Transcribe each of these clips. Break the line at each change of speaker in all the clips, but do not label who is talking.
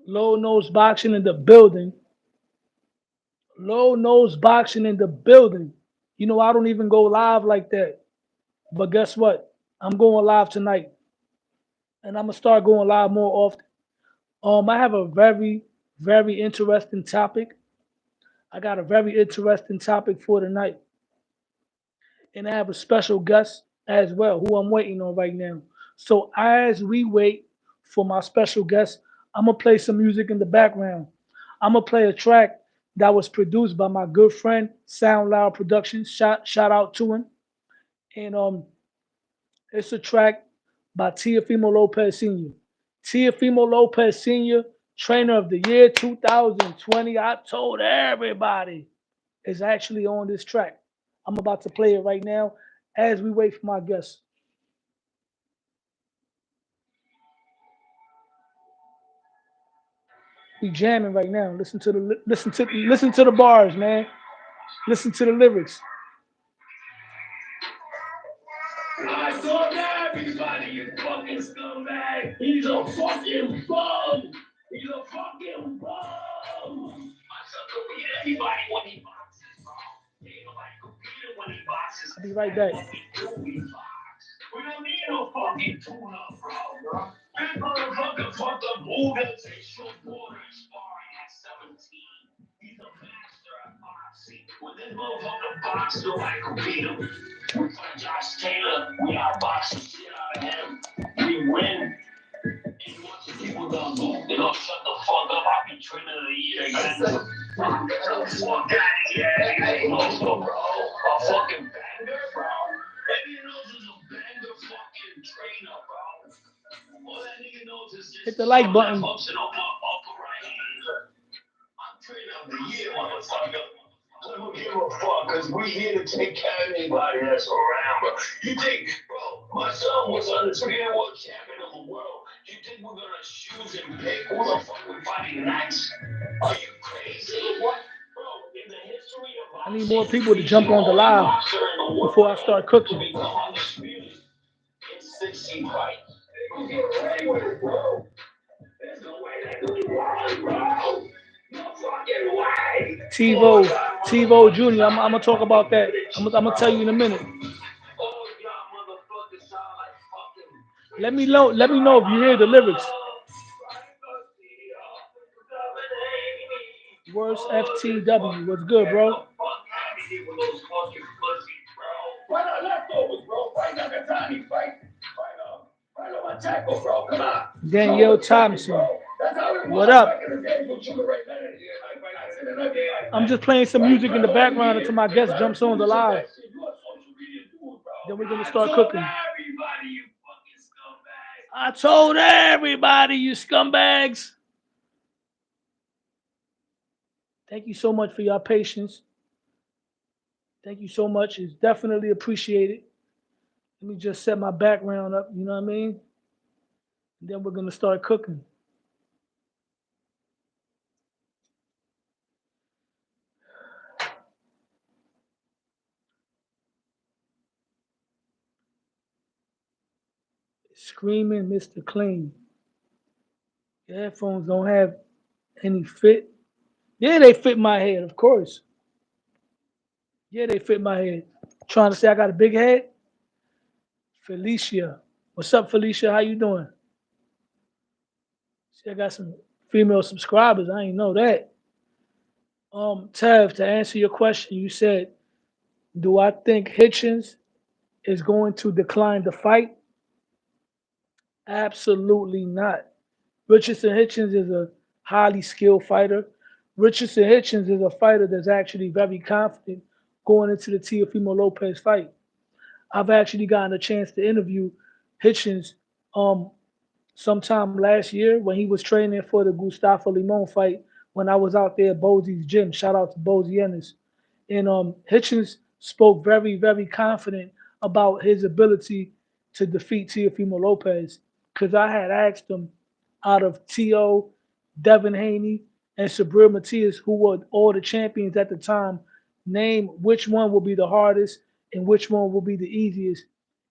Low nose boxing in the building. Low nose boxing in the building. You know, I don't even go live like that. But guess what? I'm going live tonight. And I'm gonna start going live more often. I have a very, very interesting topic. I got a very interesting topic for tonight. And I have a special guest as well who I'm waiting on right now. So as we wait for my special guest, I'm gonna play some music in the background. I'm gonna play a track that was produced by my good friend Sound Loud Productions. Shout out to him. And it's a track by Teofimo Lopez Sr. Teofimo Lopez Sr., trainer of the year 2020. I told everybody is actually on this track. I'm about to play it right now as we wait for my guest. We jamming right now. Listen to the bars, man. Listen to the lyrics. I told everybody you fucking scumbag. He's a fucking bum. He's a fucking bum. My son could beat anybody when he boxes, bro. Ain't nobody could beat him when he boxes. I'll be right back. We don't need no fucking tuna, bro. This motherfucker fucked up organizational border sparring at 17. He's a master at boxing. When this motherfucker boxes, nobody can beat him. We fight Josh Taylor, we outbox the shit out of him. We win. And you want the people gonna go, they gonna shut the fuck up. I'll be trainer of the year again. Get the fuck out of here. Hey, no, bro. A fucking banger, bro. Maybe knows is a banger fucking trainer, bro. All that nigga knows is just hit the like button. Function on my upper right hand. I'm trainer of the year, motherfucker. I don't give a fuck, because we here to take care of anybody that's around, bro. You think, bro, my son was undisputed world champion of the world. You think we're gonna choose and pick who the fuck we're fighting next? Are you crazy? What? Bro, in the history of I need more people to jump on the live before I start cooking. To become undisputed in 60 fights. Get ready with it, bro. There's no way that could be wrong, bro. No fucking way. TiVo Jr. I'm gonna talk about that. I'm gonna tell you in a minute. Let me know if you hear the lyrics. Worst FTW. What's good, bro? Why not leftovers, bro? Fight like a tiny fight. Fight on my tackle, bro. Come on. Danielle Thompson. What up? I'm just playing some music in the background until my guest jumps on the live. Then we're gonna start cooking. I told everybody, you scumbags. Thank you so much for your patience. Thank you so much. It's definitely appreciated. Let me just set my background up, you know what I mean? And then we're gonna start cooking. Screaming Mr. Clean. Your headphones don't have any fit. Yeah, they fit my head, of course. Yeah, they fit my head. Trying to say I got a big head? Felicia. What's up, Felicia? How you doing? See, I got some female subscribers. I ain't know that. Tev, to answer your question, you said, do I think Hitchens is going to decline the fight? Absolutely not. Richardson Hitchens is a highly skilled fighter. Richardson Hitchens is a fighter that's actually very confident going into the Teofimo Lopez fight. I've actually gotten a chance to interview Hitchens um, sometime last year when he was training for the Gustavo Limon fight when I was out there at Bosie's gym. Shout out to Bosie Ennis. And Hitchens spoke very, very confident about his ability to defeat Teofimo Lopez because I had asked him out of T.O., Devin Haney, and Sabril Matias, who were all the champions at the time, name which one will be the hardest and which one will be the easiest.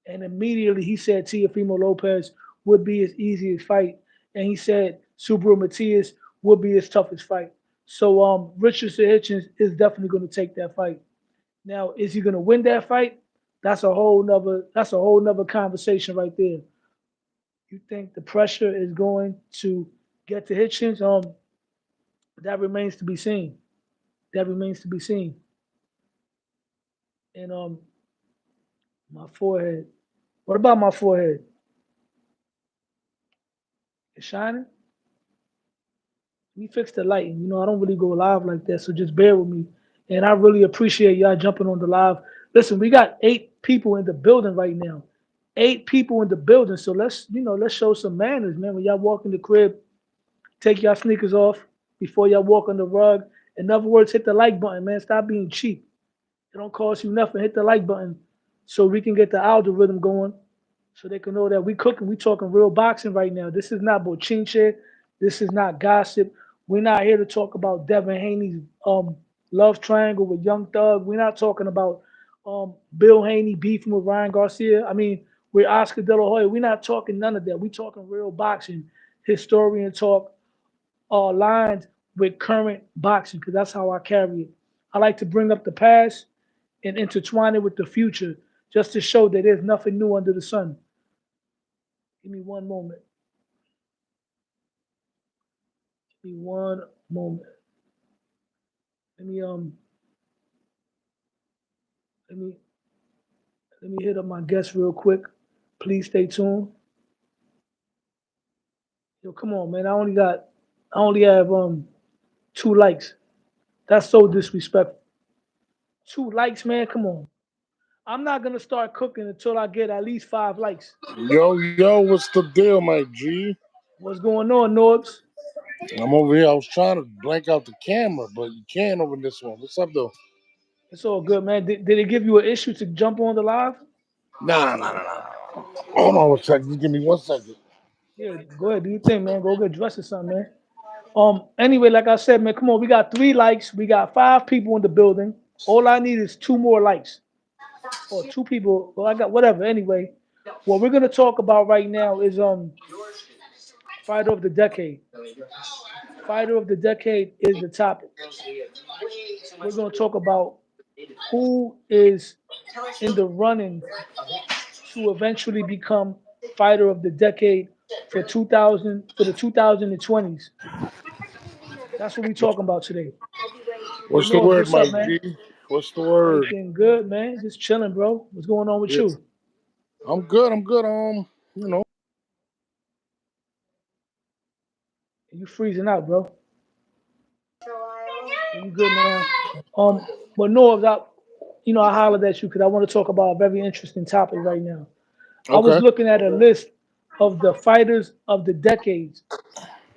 And immediately he said Teofimo Lopez would be his easiest fight. And he said Subaru Matias
would be his toughest fight. So Richardson Hitchens is definitely going to take that fight. Now, is he going to win that fight? That's a whole nother conversation right there. You think the pressure is going to get to Hitchens? That remains to be seen. That remains to be seen. And my forehead. What about my forehead? It's shining. Let me fix the lighting. I don't really go live like that, so just bear with me. And I really appreciate y'all jumping on the live. Listen, we got 8 people in the building right now. 8 people in the building. So let's show some manners, man. When y'all walk in the crib, take y'all sneakers off before y'all walk on the rug. In other words, hit the like button, man. Stop being cheap. It don't cost you nothing. Hit the like button so we can get the algorithm going, so they can know that we cooking. We talking real boxing right now. This is not bochinche. This is not gossip. We're not here to talk about Devin Haney's love triangle with Young Thug. We're not talking about Bill Haney beefing with Ryan Garcia. I mean, with Oscar De La Hoya. We're not talking none of that. We talking real boxing, historian talk, lines with current boxing, because that's how I carry it. I like to bring up the past and intertwine it with the future, just to show that there's nothing new under the sun. Give me one moment. Give me one moment. Let me let me let me hit up my guest real quick. Please stay tuned. Yo, come on, man. I only have 2 likes. That's so disrespectful. 2 likes, man. Come on. I'm not gonna start cooking until I get at least 5 likes.
Yo, what's the deal, my G?
What's going on, Norbs?
I'm over here. I was trying to blank out the camera, but you can't over this one. What's up, though?
It's all good, man. Did it give you an issue to jump on the live?
Nah. Hold on a second. Just give me 1 second.
Yeah, go ahead. Do you think, man? Go get dressed or something, man. Anyway, like I said, man, come on. We got 3 likes. We got 5 people in the building. All I need is 2 more likes. Or 2 people. Well, I got whatever. Anyway, what we're gonna talk about right now is fighter of the decade. Fighter of the decade is the topic. We're gonna talk about who is in the running to eventually become fighter of the decade for the 2020s. That's what we're talking about today. Hey
What's the
Norbs,
word,
what's
my
up, man?
G? What's the word?
Everything good, man? Just chilling, bro. What's going on with
Yeah,
you?
I'm good. I'm good. You know.
You freezing out, bro. You good now? But Norbs, I hollered at you because I want to talk about a very interesting topic right now. I was
Okay.
looking at a list of the fighters of the decades,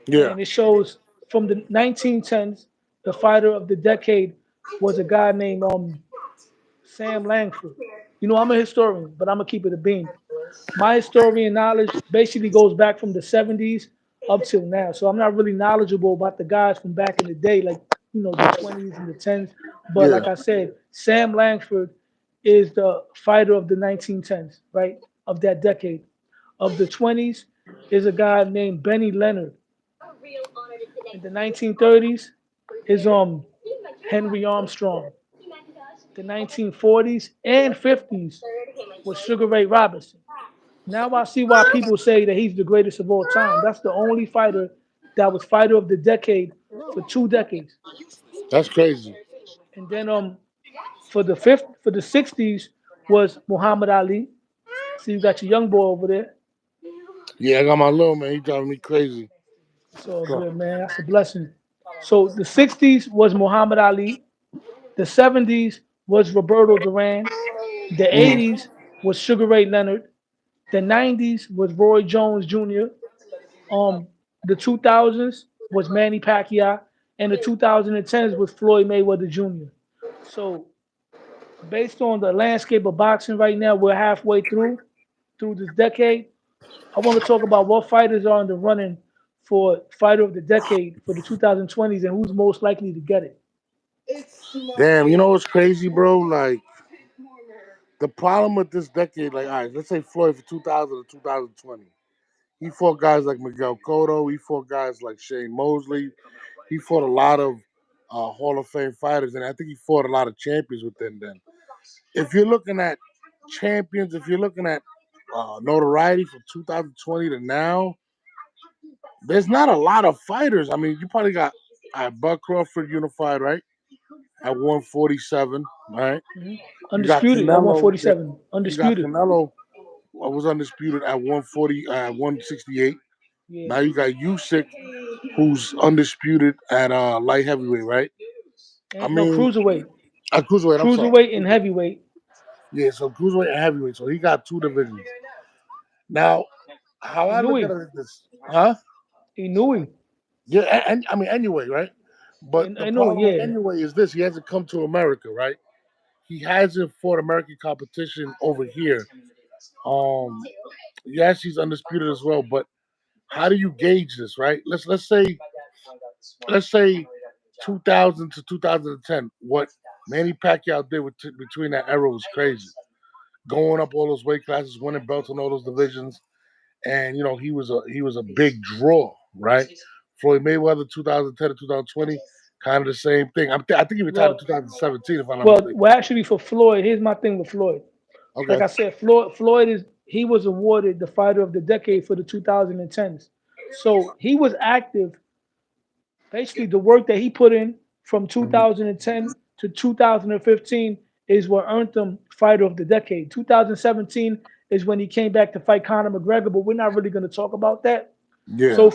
Yeah.
and it shows from the 1910s, the fighter of the decade was a guy named Sam Langford. I'm a historian, but I'm gonna keep it a beam. My historian knowledge basically goes back from the 70s up till now. So I'm not really knowledgeable about the guys from back in the day, like, the 20s and the 10s. But
Yeah.
like I said, Sam Langford is the fighter of the 1910s, right? Of that decade. Of the 20s is a guy named Benny Leonard. In the 1930s is Henry Armstrong. The 1940s and 50s was Sugar Ray Robinson. Now I see why people say that he's the greatest of all time. That's the only fighter that was fighter of the decade for 2 decades.
That's crazy.
And then for the 60s was Muhammad Ali. See, you got your young boy over there.
Yeah, I got my little man. He driving me crazy.
It's all good, man. That's a blessing. So the 60s was Muhammad Ali. The 70s was Roberto Duran. The
Mm.
80s was Sugar Ray Leonard. The 90s was Roy Jones Jr. Um, the 2000s was Manny Pacquiao, and the 2010s was Floyd Mayweather Jr. So, based on the landscape of boxing right now, we're halfway through this decade. I want to talk about what fighters are in the running for fighter of the decade for the 2020s and who's most likely to get it.
Damn, you know what's crazy, bro? Like, the problem with this decade, like, all right, let's say Floyd for 2000 to 2020. He fought guys like Miguel Cotto. He fought guys like Shane Mosley. He fought a lot of Hall of Fame fighters, and I think he fought a lot of champions within them. If you're looking at champions, if you're looking at notoriety from 2020 to now, there's not a lot of fighters. I mean, you probably got Bud Crawford unified, right? At 147, right? You got
Undisputed at
Canelo.
147.
You got
Undisputed.
Canelo was undisputed at 140, 168.
Yeah.
Now you got Usyk, who's undisputed at light heavyweight, right? I
And no,
mean,
cruiserweight.
cruiserweight. I'm sorry.
Cruiserweight and heavyweight.
Yeah, so cruiserweight and heavyweight. So he got two divisions. Now, how I look at it is this, huh?
Inoue.
Yeah, and I mean anyway, right? But the
Inoue,
problem with
yeah.
anyway is this: he hasn't come to America, right? He hasn't fought American competition over here. Yes, he's undisputed as well, but how do you gauge this, right? Let's say 2000 to 2010. What Manny Pacquiao did between that era was crazy. Going up all those weight classes, winning belts in all those divisions, and he was a big draw, right? Floyd Mayweather 2010 to 2020, kind of the same thing. I think he retired in
Well,
2017, if I'm not
well,
mistaken.
well, actually, for Floyd, here's my thing with Floyd. Like
Okay.
I said, he was awarded the fighter of the decade for the 2010s. So he was active. Basically, the work that he put in from
Mhm.
2010 to 2015 is what earned him fighter of the decade. 2017 is when he came back to fight Conor McGregor, but we're not really going to talk about that.
Yeah.
So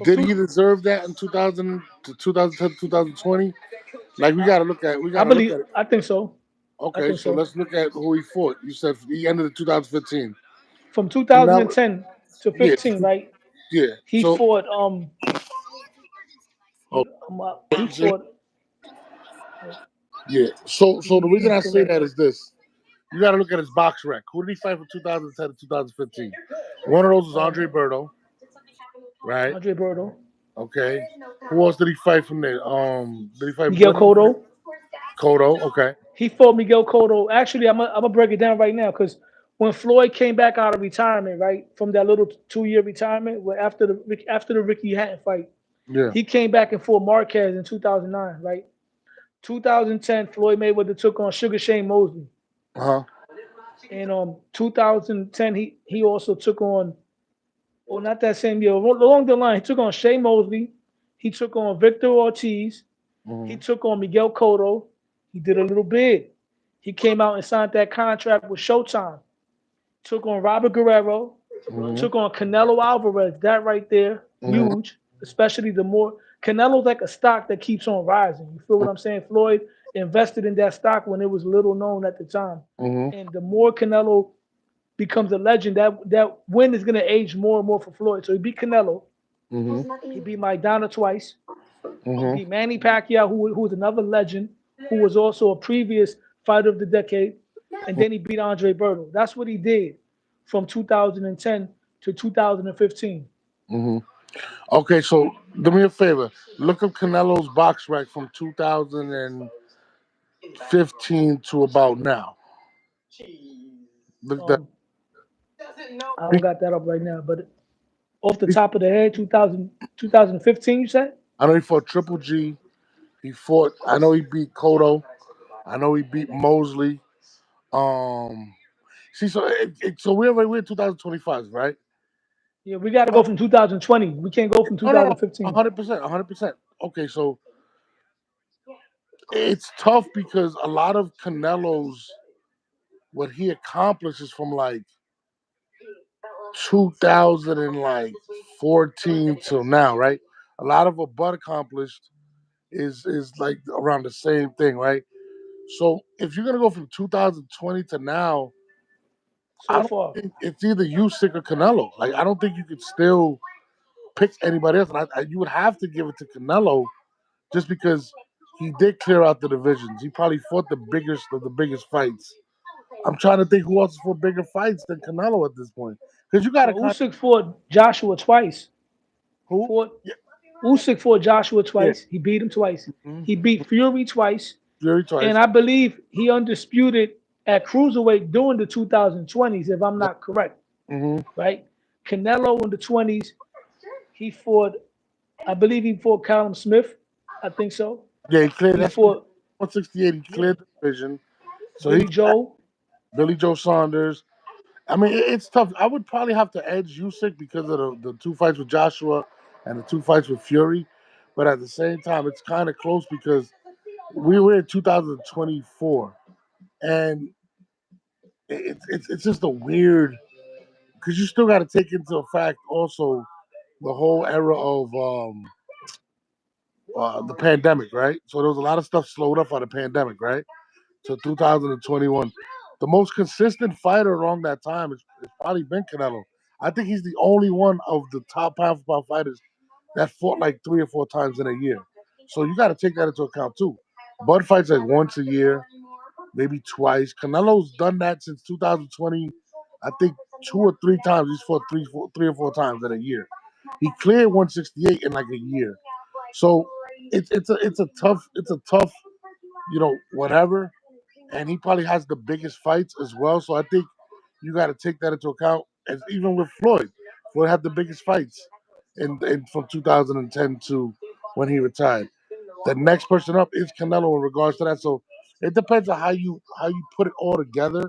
Did
two,
he deserve that in 2000 to 2010 2020? Like we
I
gotta look
believe,
at it.
I think so. I
Okay,
think
so
so.
let's look at who he fought. You said he ended in 2015.
From
Canelo,
2010 to
yeah,
15, right?
yeah.
He
So,
fought
oh,
he fought
yeah. So the reason I say
incorrect.
that is this: you got to look at his box rec. Who did he fight from 2010 to 2015? One of those was Andre Berto, right?
Andre Berto,
Okay. Who else did he fight from there? Did he fight?
Miguel
What did he fight?
Cotto.
Cotto. Okay.
He fought Miguel Cotto. Actually, I'm gonna break it down right now because when Floyd came back out of retirement, right from that little 2-year retirement, after the Ricky Hatton fight,
Yeah.
he came back and fought Marquez in 2009, right? 2010, Floyd Mayweather took on Sugar Shane Mosley.
Uh huh.
In 2010, he also took on, well, not that same year, along the line, he took on Shane Mosley. He took on Victor Ortiz. He
Mm-hmm.
took on Miguel Cotto. He did a little bid. He came out and signed that contract with Showtime. Took on Robert Guerrero.
Mm-hmm.
Took on Canelo Alvarez. That right there,
Mm-hmm.
huge. Especially the more Canelo's like a stock that keeps on rising. You feel what I'm saying? Floyd invested in that stock when it was little known at the time.
Mm-hmm.
And the more Canelo becomes a legend, that win is gonna age more and more for Floyd. So he beat Canelo.
Mm-hmm.
He beat Maidana twice. He
Mm-hmm.
beat Manny Pacquiao, who was another legend, who was also a previous fighter of the decade. And then he beat Andre Berto. That's what he did from 2010 to 2015.
Mm-hmm. Okay, so do me a favor. Look up Canelo's box rec from 2015 to about now. Look that.
Um, I don't got that up right now, but off the top of the head, 2015, you said?
I know he fought Triple G. He fought. I know he beat Cotto. I know he beat Mosley. Um, see, so we're in 2025, right?
Yeah, we got to go from 2020. We can't go from
No,
2015.
100%, 100%. Okay, so it's tough because a lot of Canelo's what he accomplishes from like 2014 till now, right? A lot of what Bud accomplished is like around the same thing, right? So if you're gonna go from 2020 to now, I
So
don't
far.
think it's either Usyk or Canelo. Like I don't think you could still pick anybody else. And you would have to give it to Canelo just because he did clear out the divisions. He probably fought the biggest of the biggest fights. I'm trying to think who else fought bigger fights than Canelo at this point. Because you got to
Well,
kind of
Usyk fought Joshua twice.
who?
Fought
Yeah,
Usyk fought Joshua
yeah.
twice. He beat him twice.
Mm-hmm.
He beat Fury twice.
Fury twice.
And I believe he undisputed at cruiserweight during the 2020s, if I'm not correct.
Mm-hmm.
right? Canelo in the 20s, he fought, I believe he fought Callum Smith. I think so.
Yeah, he cleared.
He
That's
fought
168. He
yeah,
cleared the division. So he
Billy Joe.
Billy Joe Saunders. I mean, it's tough. I would probably have to edge Usyk because of the two fights with Joshua and the two fights with Fury. But at the same time, it's kind of close because we were in 2024, and it's just a weird because you still got to take into effect also the whole era of the pandemic, right? So there was a lot of stuff slowed up by the pandemic, right? So 2021, the most consistent fighter along that time has probably been Canelo. I think he's the only one of the top pound for pound fighters that fought like 3 or 4 times in a year. So you got to take that into account too. Bud fights like once a year, maybe twice. Canelo's done that since 2020. I think 2 or 3 times. He's fought 3 or 4 times in a year. He cleared 168 in like a year. So it's a tough whatever. And he probably has the biggest fights as well. So I think you got to take that into account. As even with Floyd, Floyd had the biggest fights in from 2010 to when he retired. The next person up is Canelo in regards to that. So it depends on how you put it all together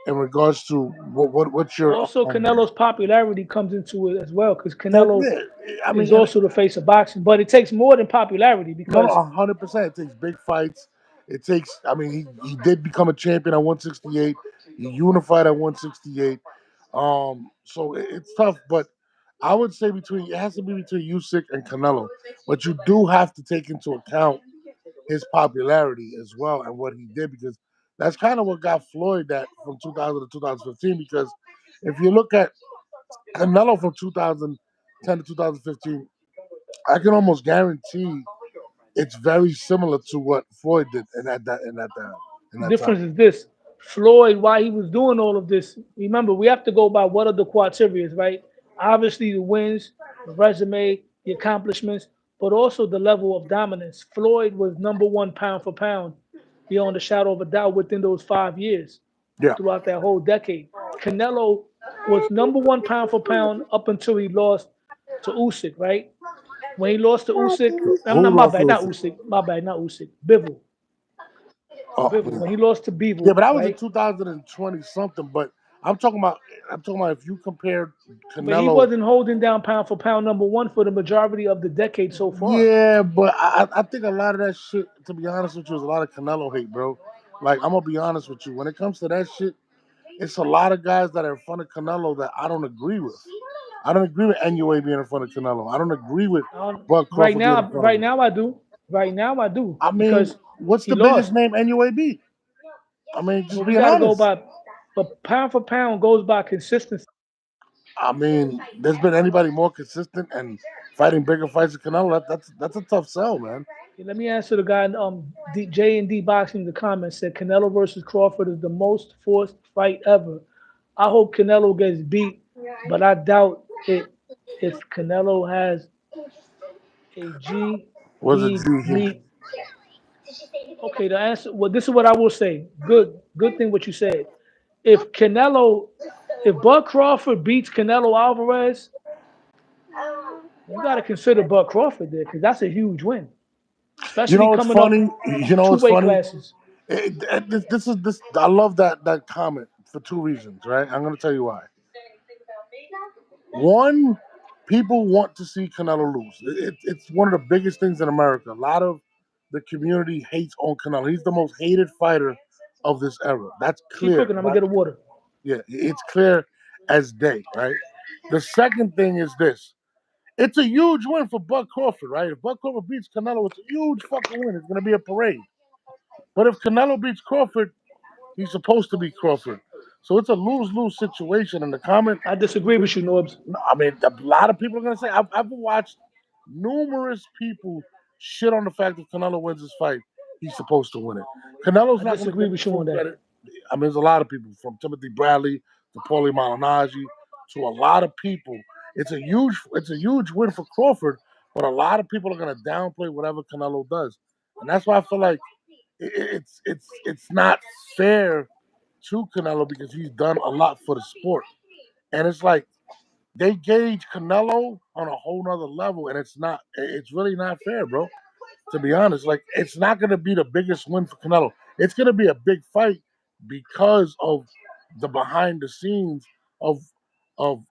in regards to what's your
Also, Canelo's popularity comes into it as well because
yeah,
Canelo
yeah. I mean,
is also the face of boxing. But it takes more than popularity
no,
because
100%. It takes big fights. It takes. I mean, he did become a champion at 168. He unified at 168. So it's tough, but I would say it has to be between Usyk and Canelo. But you do have to take into account his popularity as well and what he did because that's kind of what got Floyd that from 2000 to 2015. Because if you look at Canelo from 2010 to 2015, I can almost guarantee it's very similar to what Floyd did in that time.
difference is this. Floyd, while he was doing all of this, remember, we have to go by what are the criterias, right? Obviously, the wins, the resume, the accomplishments, but also the level of dominance. Floyd was number one pound for pound, beyond a shadow of a doubt, within those 5 years,
Yeah.
throughout that whole decade. Canelo was number one pound for pound up until he lost to Usyk, right? When he lost to Usyk, I'm
Who
not my
lost
bad, not
to?
Usyk, my bad, not Usyk, Bivol.
Oh,
Bivol. When he lost to
yeah,
Bivol,
but that was in
right?
2020 something. But I'm talking about if you compare
But he
Canelo.
wasn't holding down pound for pound number one for the majority of the decade so far.
Yeah, but I think a lot of that shit, to be honest with you, is a lot of Canelo hate, bro. Like I'm gonna be honest with you, when it comes to that shit, it's a lot of guys that are in front of Canelo that I don't agree with. I don't agree with NUA being in front of Canelo. I don't agree with Bud
Right
Crawford being in
now,
front of
right
him.
now I do. Right now I do
I mean,
because
what's
he
the biggest
lost.
name NUA beat? I mean,
But
just
we
being
got to go
honest.
by. But pound for pound goes by consistency.
I mean, there's been anybody more consistent and fighting bigger fights than Canelo. That's a tough sell, man.
Okay, let me answer the guy. J and D boxing in the comments said Canelo versus Crawford is the most forced fight ever. I hope Canelo gets beat, but I doubt it. If Canelo has a
Was it
GD
G?
meet. Okay, the answer. Well, this is what I will say. Good thing what you said. If Canelo, if Bud Crawford beats Canelo Alvarez, you got to consider Bud Crawford there because that's a huge win,
You
especially
know what's
coming up
funny? You know
two
what's
weight
funny?
classes.
This. I love that comment for two reasons, right? I'm gonna tell you why. One, people want to see Canelo lose. It's one of the biggest things in America. A lot of the community hates on Canelo. He's the most hated fighter of this era. That's
Keep
clear.
cooking. I'm gonna get a water.
Yeah, it's clear as day, right? The second thing is this. It's a huge win for Bud Crawford, right? If Bud Crawford beats Canelo, it's a huge fucking win. It's gonna be a parade. But if Canelo beats Crawford, he's supposed to beat Crawford. So it's a lose-lose situation. In the comment,
I disagree with you, Norbs.
no, I mean, a lot of people are gonna say. I've watched numerous people shit on the fact that Canelo wins this fight, he's supposed to win it. Canelo's
I
not gonna
disagree
get the
with you
full
on that.
credit. I mean, there's a lot of people from Timothy Bradley to Paulie Malignaggi to a lot of people. It's a huge win for Crawford, but a lot of people are gonna downplay whatever Canelo does, and that's why I feel like it's not fair to Canelo because he's done a lot for the sport. And it's like they gauge Canelo on a whole nother level, and it's really not fair, bro. To be honest, like it's not gonna be the biggest win for Canelo. It's gonna be a big fight because of the behind the scenes of of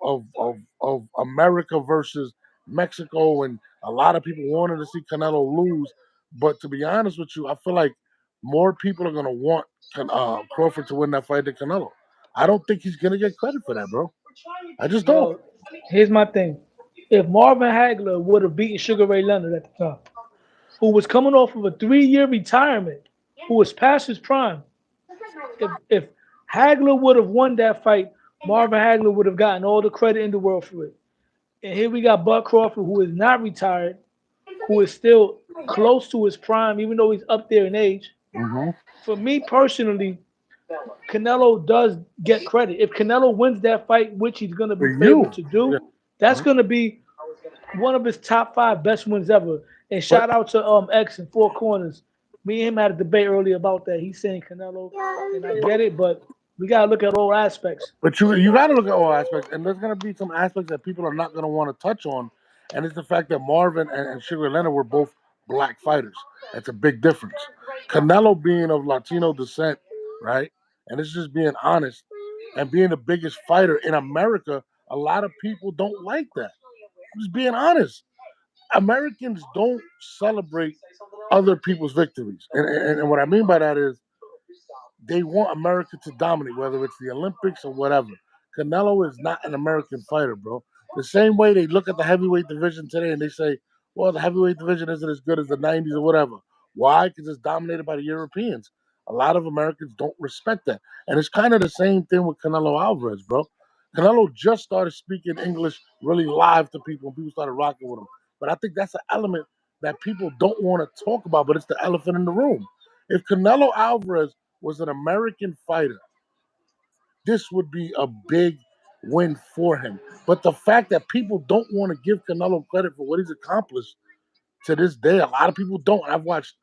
America versus Mexico, and a lot of people wanted to see Canelo lose. But to be honest with you, I feel like more people are gonna want Crawford to win that fight than Canelo. I don't think he's gonna get credit for that, bro. I just don't.
Well, here's my thing. If Marvin Hagler would have beaten Sugar Ray Leonard at the time, who was coming off of a 3-year retirement, who was past his prime, if Hagler would have won that fight, Marvin Hagler would have gotten all the credit in the world for it. And here we got Bud Crawford, who is not retired, who is still close to his prime, even though he's up there in age.
Hmm.
For me personally, Canelo does get credit. If Canelo wins that fight, which he's going to
For
be favored
you,
to
yeah.
do, that's going to be one of his top 5 best wins ever. And
But
shout out to X and Four Corners. Me and him had a debate earlier about that. He's saying Canelo, and I get it, but we gotta look at all aspects.
But you got to look at all aspects, and there's going to be some aspects that people are not going to want to touch on, and it's the fact that Marvin and Sugar Leonard were both black fighters. That's a big difference. Canelo being of Latino descent, right, and it's just being honest, and being the biggest fighter in America. A lot of people don't like that. I'm just being honest. Americans don't celebrate other people's victories, and what I mean by that is they want America to dominate, whether it's the Olympics or whatever. Canelo is not an American fighter, bro. The same way they look at the heavyweight division today and they say, well, the heavyweight division isn't as good as the 90s or whatever. Why? Because it's dominated by the Europeans. A lot of Americans don't respect that. And it's kind of the same thing with Canelo Alvarez, bro. Canelo just started speaking English really live to people and people started rocking with him. But I think that's an element that people don't want to talk about, but it's the elephant in the room. If Canelo Alvarez was an American fighter, this would be a big win for him. But the fact that people don't want to give Canelo credit for what he's accomplished to this day, a lot of people don't. I've watched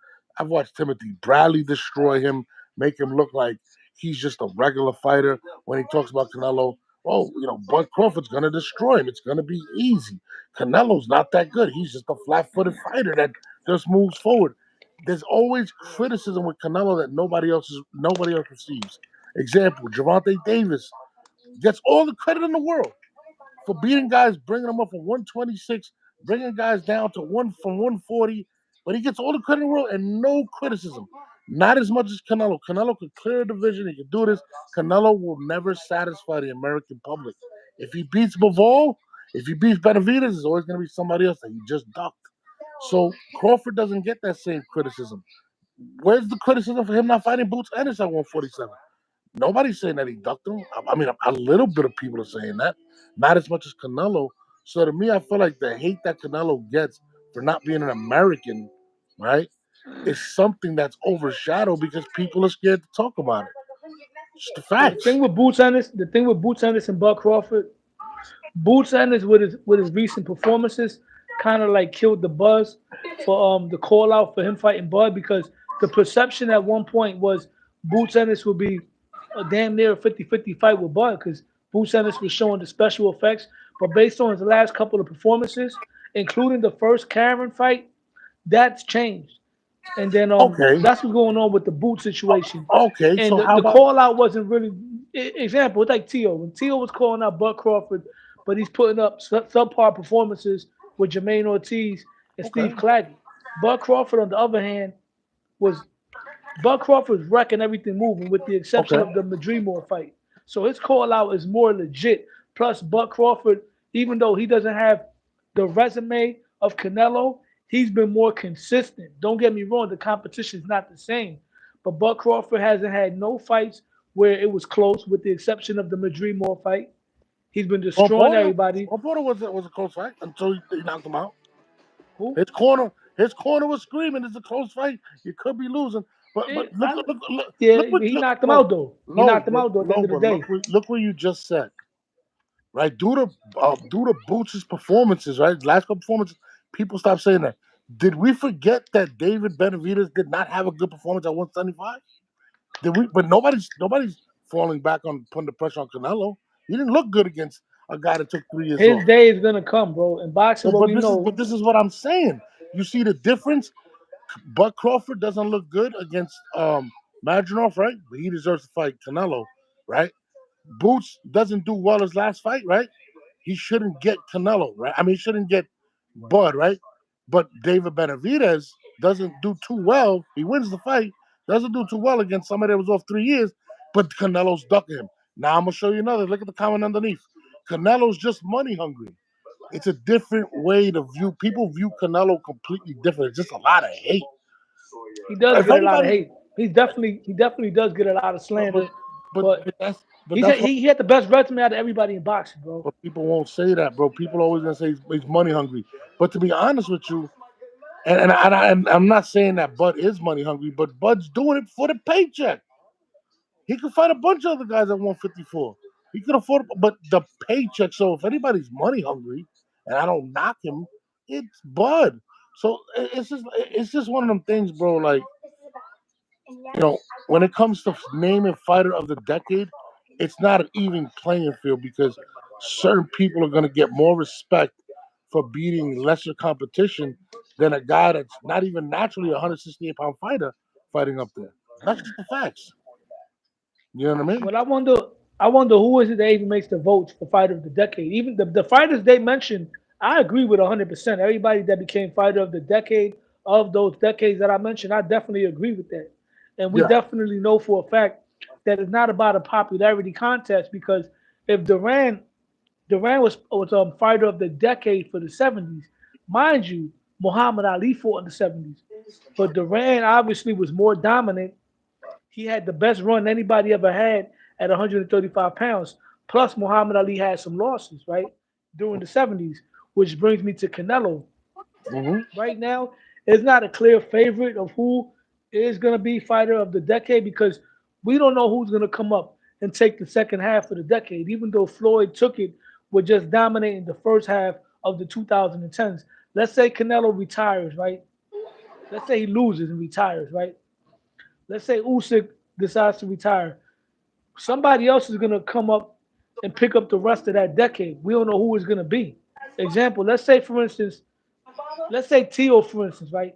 Timothy Bradley destroy him, make him look like he's just a regular fighter. When he talks about Canelo, oh, Bud Crawford's gonna destroy him. It's gonna be easy. Canelo's not that good. He's just a flat-footed fighter that just moves forward. There's always criticism with Canelo that nobody else receives. Example: Gervonta Davis gets all the credit in the world for beating guys, bringing them up from 126, bringing guys down to 140, but he gets all the credit in the world and no criticism. Not as much as Canelo. Canelo could clear a division. He could do this. Canelo will never satisfy the American public. If he beats Bivol, if he beats Benavidez, there's always going to be somebody else that he just ducked. So Crawford doesn't get that same criticism. Where's the criticism for him not fighting Boots Ennis at 147? Nobody's saying that he ducked him. I mean, a little bit of people are saying that, not as much as Canelo. So to me, I feel like the hate that Canelo gets for not being an American, right, is something that's overshadowed because people are scared to talk about it. It's the
The
facts.
thing with Boots Ennis and Bud Crawford, Boots Ennis with his recent performances kind of like killed the buzz for the call out for him fighting Bud because the perception at one point was Boots Ennis would be a damn near a 50-50 fight with Bud because Boots Ennis was showing the special effects, but based on his last couple of performances, including the first Karen fight, that's changed. And then
Okay,
that's what's going on with the boot situation.
okay.
And
So
the,
how
the
about
call out wasn't really example. It's like Tio. When Tio was calling out Bud Crawford, but he's putting up subpar performances with Jermaine Ortiz and
okay,
Steve Claggett. Bud Crawford, on the other hand, was Bud Crawford's wrecking everything moving with the exception
okay,
of the Madrimore fight. So his call out is more legit. Plus, Bud Crawford, even though he doesn't have the resume of Canelo, he's been more consistent. Don't get me wrong, the competition is not the same. But Bud Crawford hasn't had no fights where it was close, with the exception of the Madrimore fight. He's been
Paul
destroying
Porter.
everybody.
Paul Porter was a close fight until he knocked him out.
Who?
His corner was screaming, "It's a close fight. You could be losing." But
Eh,
look
I-
look look
yeah,
look what
he
look
knocked him
no
out though. He
no
knocked him
but
out though at the
no
end of the
but
day.
look what you just said, right? Due to Boots' performances, right? Last couple performances, people stop saying that. Did we forget that David Benavidez did not have a good performance at 175? Did we? But nobody's falling back on putting the pressure on Canelo. He didn't look good against a guy that took 3 years
His
off.
day is gonna come, bro. In boxing, what
But
we know,
this is what I'm saying. You see the difference. Bud Crawford doesn't look good against Madronov, right? But he deserves to fight Canelo, right? Boots doesn't do well his last fight, right? He shouldn't get Canelo, right? I mean, he shouldn't get Bud, right? But David Benavidez doesn't do too well. He wins the fight, doesn't do too well against somebody that was off 3 years, but Canelo's ducking him. Now I'm gonna show you another. Look at the comment underneath. Canelo's just money hungry. It's a different way to view. People view Canelo completely different. It's just a lot of hate.
he does
If
get a lot of
anybody,
hate. He definitely does get a lot of
but
slander.
but,
But
but that's but
he's had,
that's what
he had the best resume out of everybody in boxing, bro.
but people won't say that, bro. People always gonna say he's money hungry. But to be honest with you, and I'm not saying that Bud is money hungry, but Bud's doing it for the paycheck. He could fight a bunch of other guys at 154. He could afford, but the paycheck. So if anybody's money hungry, and I don't knock him, it's Bud. So it's just one of them things, bro. Like, when it comes to naming fighter of the decade, it's not an even playing field because certain people are gonna get more respect for beating lesser competition than a guy that's not even naturally a 168-pound fighter fighting up there. That's just the facts. You know what I mean?
But I wonder who is it that even makes the votes for fighter of the decade. Even the fighters they mentioned, I agree with 100%. Everybody that became fighter of the decade of those decades that I mentioned, I definitely agree with that. And we
Yeah.
definitely know for a fact that it's not about a popularity contest because if Duran was fighter of the decade for the 70s, mind you, Muhammad Ali fought in the 70s, but Duran obviously was more dominant. He had the best run anybody ever had at 135 pounds. Plus, Muhammad Ali had some losses, right, during the 70s, which brings me to Canelo.
Hmm.
Right now, it's not a clear favorite of who is going to be fighter of the decade because we don't know who's going to come up and take the second half of the decade, even though Floyd took it with just dominating the first half of the 2010s. Let's say Canelo retires, right? Let's say he loses and retires, right? Let's say Usyk decides to retire. Somebody else is gonna come up and pick up the rest of that decade. We don't know who it's gonna be. Example, let's say for instance, let's say Tio, for instance, right?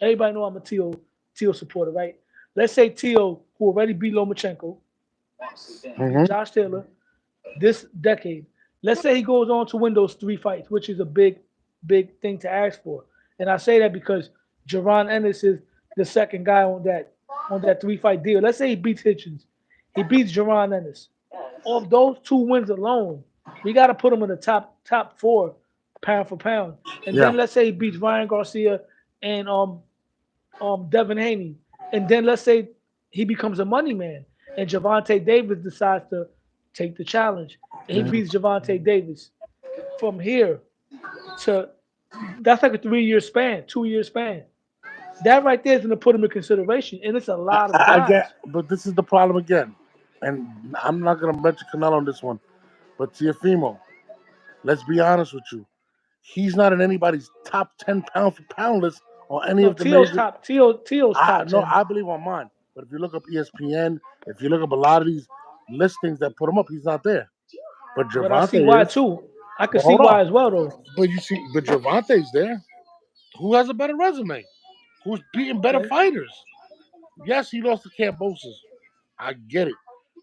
Everybody know I'm a Tio supporter, right? Let's say Tio, who already beat Lomachenko, beat
Hmm.
Josh Taylor this decade. Let's say he goes on to win those three fights, which is a big thing to ask for. And I say that because Jaron Ennis is the second guy on that three fight deal. Let's say he beats Hitchens, he beats Jaron Ennis. Off those two wins alone, we got to put him in the top four, pound for pound. And
Yeah.
then let's say he beats Ryan Garcia and Devin Haney. And then let's say he becomes a money man and Javante Davis decides to take the challenge and he
Mhm.
beats Javante Davis. From here to that's like a 3 year span, 2 year span. That right there is gonna put him in consideration, and it's a lot of
I get,
guys.
but this is the problem again, and I'm not gonna mention Canelo on this one, but Tiafimo. Let's be honest with you. He's not in anybody's top 10 pound for pound list or any
No,
of the major.
Tio's
I
top
no,
10.
I believe on mine. But if you look up ESPN, if you look up a lot of these listings that put him up, he's not there. But
But I see
Javante
why
is.
too. I can
Well,
see
hold on.
why as well though.
But Javante's there. Who has a better resume? Who's beating better
Okay.
fighters? Yes, he lost to Cambosis. I get it.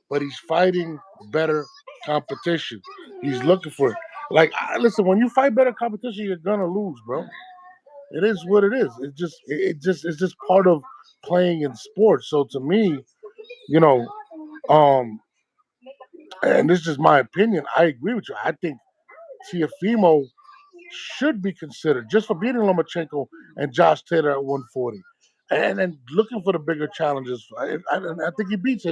But he's fighting better competition. He's looking for it. Like, listen, when you fight better competition, you're gonna lose, bro. It is what it is. It's just part of playing in sports. So to me, you know, um, and this is just my opinion. I agree with you. I think Tiafimo should be considered just for beating Lomachenko and Josh Taylor at 140, and then looking for the bigger challenges. I think he beats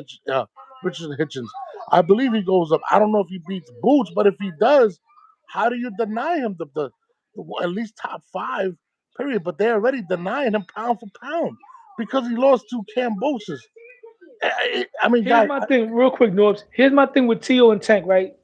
Richard Hitchens. I believe he goes up. I don't know if he beats Boots, but if he does, how do you deny him the at least top five? Period. But they're already denying him pound for pound because he lost to Cambosis. I mean,
Here's
guy.
my thing, real quick, Norbs. Here's my thing with Tio and Tank, right?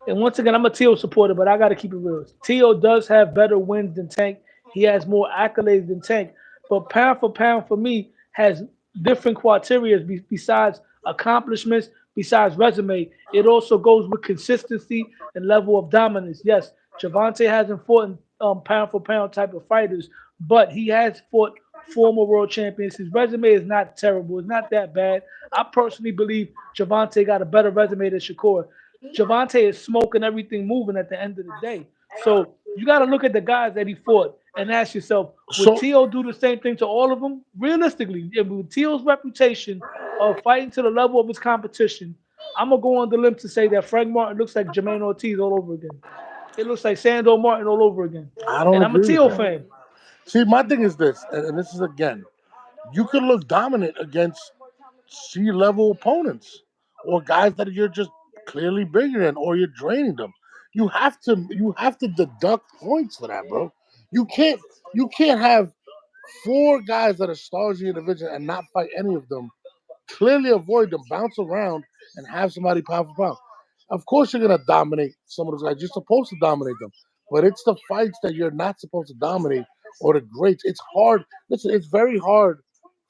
And once again, I'm a Tio supporter, but I got to keep it real. Tio does have better wins than Tank. He has more accolades than Tank. But pound for me has different criteria besides accomplishments, besides resume, it also goes with consistency and level of dominance. Yes, Javante hasn't fought in, pound for pound type of fighters, but he has fought former world champions. His resume is not terrible. It's not that bad. I personally believe Javante got a better resume than Shakur. Javante is smoking everything moving at the end of the day. So you got to look at the guys that he fought and ask yourself, would
So
Tio do the same thing to all of them? Realistically, with Tio's reputation of fighting to the level of his competition, I'm gonna go on the limb to say that Frank Martin looks like Jermaine Ortiz all over again. It looks like Sandor Martin all over again.
I don't
And I'm a
agree with
Tio
that.
fan.
See, my thing is this, and this is again, you can look dominant against C-level opponents or guys that you're just clearly bigger than, or you're draining them. You have to deduct points for that, bro. You can't have four guys that are stars in your division and not fight any of them. Clearly avoid them, bounce around, and have somebody pound for pound. Of course, you're gonna dominate some of those guys. You're supposed to dominate them, but it's the fights that you're not supposed to dominate or the greats. It's hard. Listen, it's very hard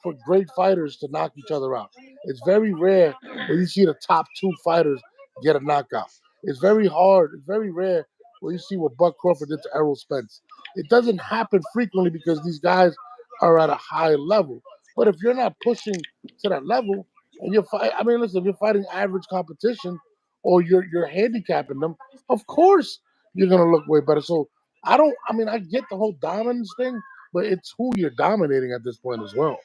for great fighters to knock each other out. It's very rare where you see the top two fighters get a knockout. It's very hard. It's very rare where you see what Buck Crawford did to Errol Spence. It doesn't happen frequently because these guys are at a high level. But if you're not pushing to that level, and you're fight. I mean, listen, if you're fighting average competition, or you're handicapping them, of course you're gonna look way better. So I don't. I mean, I get the whole dominance thing, but it's who you're dominating at this point as well.